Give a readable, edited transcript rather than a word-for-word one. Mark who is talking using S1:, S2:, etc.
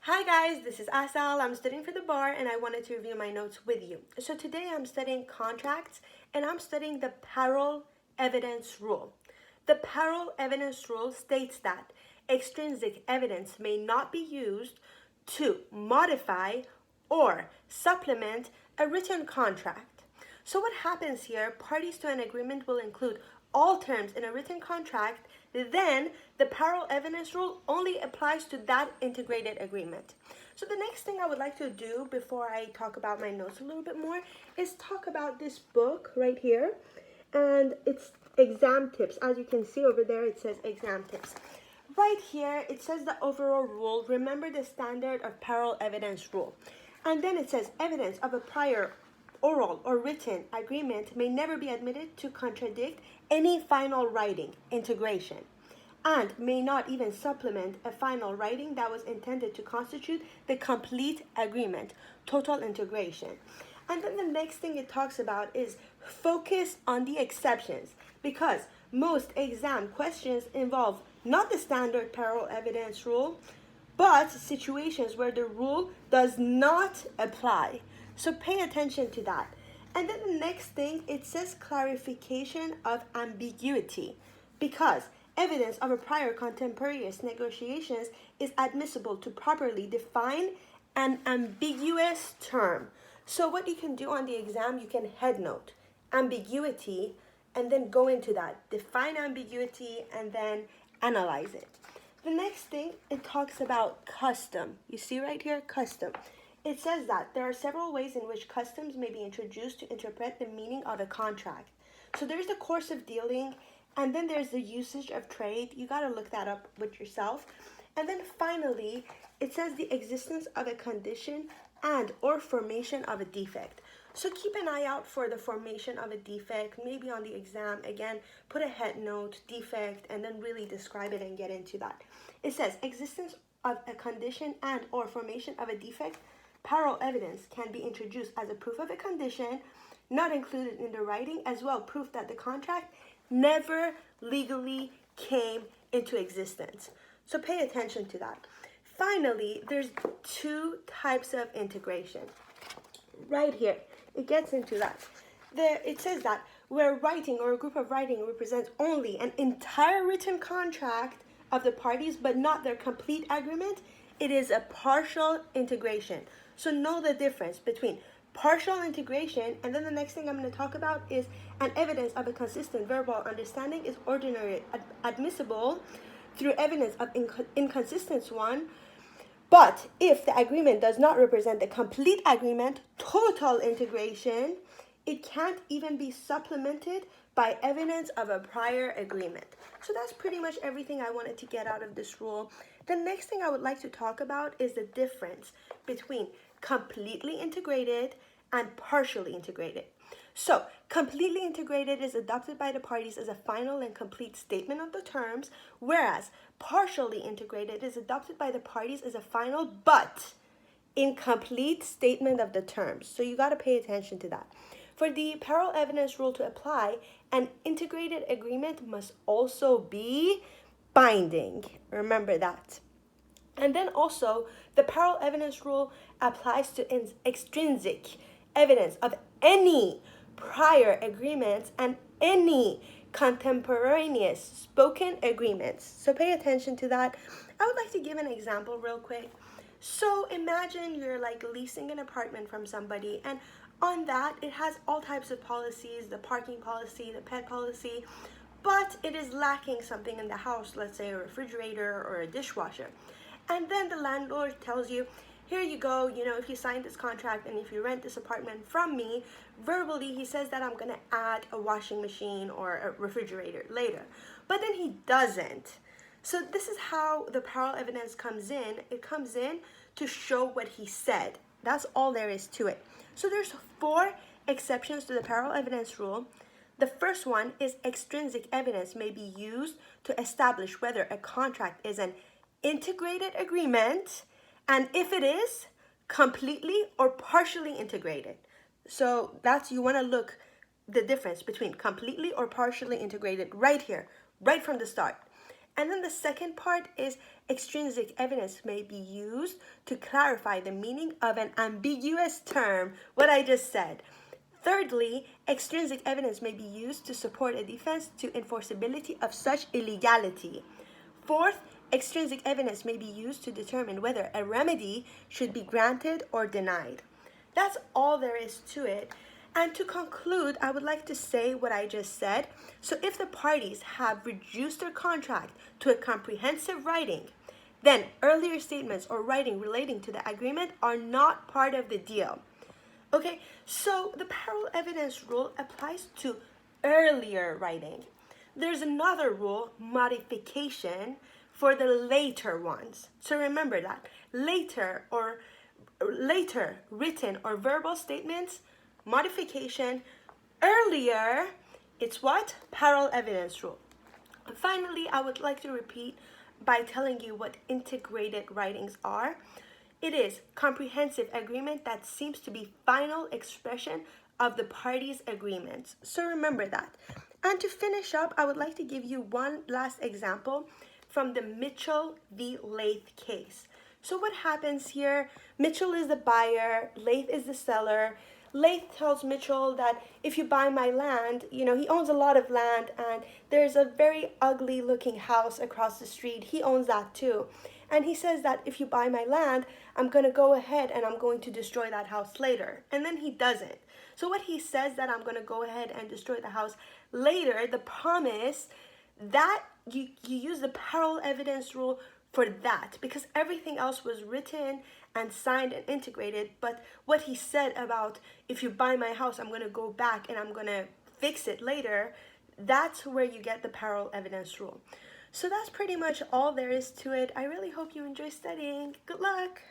S1: Hi guys, this is Asal. I'm studying for the bar and I wanted to review my notes with you. So today I'm studying contracts and I'm studying the Parol evidence rule. The Parol evidence rule states that extrinsic evidence may not be used to modify or supplement a written contract. So what happens here, parties to an agreement will include all terms in a written contract, then the parallel evidence rule only applies to that integrated agreement. So the next thing I would like to do before I talk about my notes a little bit more is talk about this book right here, and it's exam tips. As you can see over there, it says exam tips. Right here, it says the overall rule. Remember the standard of parallel evidence rule. And then it says evidence of a prior oral or written agreement may never be admitted to contradict any final writing integration and may not even supplement a final writing that was intended to constitute the complete agreement, total integration. And then the next thing it talks about is focus on the exceptions, because most exam questions involve not the standard parallel evidence rule, but situations where the rule does not apply. So pay attention to that. And then the next thing, it says clarification of ambiguity, because evidence of a prior contemporaneous negotiations is admissible to properly define an ambiguous term. So what you can do on the exam, you can head note ambiguity and then go into that, define ambiguity and then analyze it. The next thing, it talks about custom. You see right here, custom. It says that there are several ways in which customs may be introduced to interpret the meaning of a contract. So there's the course of dealing, and then there's the usage of trade. You got to look that up with yourself. And then finally, it says the existence of a condition and or formation of a defect. So keep an eye out for the formation of a defect. Maybe on the exam, again, put a head note, defect, and then really describe it and get into that. It says existence of a condition and or formation of a defect. Parallel evidence can be introduced as a proof of a condition not included in the writing, as well proof that the contract never legally came into existence. So pay attention to that. Finally, there's two types of integration. Right here, it gets into that. There, it says that where writing or a group of writing represents only an entire written contract of the parties but not their complete agreement, it is a partial integration. So know the difference between partial integration, and then the next thing I'm going to talk about is an evidence of a consistent verbal understanding is ordinarily admissible through evidence of inconsistent one. But if the agreement does not represent the complete agreement, total integration, it can't even be supplemented by evidence of a prior agreement. So that's pretty much everything I wanted to get out of this rule. The next thing I would like to talk about is the difference between completely integrated and partially integrated. So, completely integrated is adopted by the parties as a final and complete statement of the terms, whereas partially integrated is adopted by the parties as a final but incomplete statement of the terms. So you got to pay attention to that. For the parallel evidence rule to apply, an integrated agreement must also be binding. Remember that. And then also, the parallel evidence rule applies to extrinsic evidence of any prior agreements and any contemporaneous spoken agreements. So pay attention to that. I would like to give an example real quick. So imagine you're like leasing an apartment from somebody, and on that it has all types of policies, the parking policy, the pet policy, but it is lacking something in the house, let's say a refrigerator or a dishwasher. And then the landlord tells you, here you go, if you sign this contract and if you rent this apartment from me, verbally he says that I'm going to add a washing machine or a refrigerator later. But then he doesn't. So this is how the parallel evidence comes in. It comes in to show what he said. That's all there is to it. So there's 4 exceptions to the parallel evidence rule. The first one is extrinsic evidence may be used to establish whether a contract is an integrated agreement, and if it is, completely or partially integrated. So that's, you want to look the difference between completely or partially integrated right here, right from the start. And then the second part is extrinsic evidence may be used to clarify the meaning of an ambiguous term, what I just said. Thirdly, extrinsic evidence may be used to support a defense to enforceability of such illegality. Fourth, extrinsic evidence may be used to determine whether a remedy should be granted or denied. That's all there is to it. And to conclude, I would like to say what I just said. So if the parties have reduced their contract to a comprehensive writing, then earlier statements or writing relating to the agreement are not part of the deal. Okay, so the parallel evidence rule applies to earlier writing. There's another rule, modification, for the later ones. So remember that. Later written or verbal statements, modification. Earlier, it's what? Parallel evidence rule. Finally, I would like to repeat by telling you what integrated writings are. It is comprehensive agreement that seems to be final expression of the parties' agreements. So remember that. And to finish up, I would like to give you one last example from the Mitchell v. Lath case. So what happens here? Mitchell is the buyer, Lath is the seller. Lath tells Mitchell that if you buy my land, he owns a lot of land and there's a very ugly looking house across the street. He owns that too. And he says that if you buy my land, I'm going to go ahead and I'm going to destroy that house later. And then he doesn't. So what he says that I'm going to go ahead and destroy the house later, the promise that you use the parallel evidence rule for that, because everything else was written and signed and integrated. But what he said about if you buy my house, I'm going to go back and I'm going to fix it later, that's where you get the parallel evidence rule. So that's pretty much all there is to it. I really hope you enjoy studying. Good luck!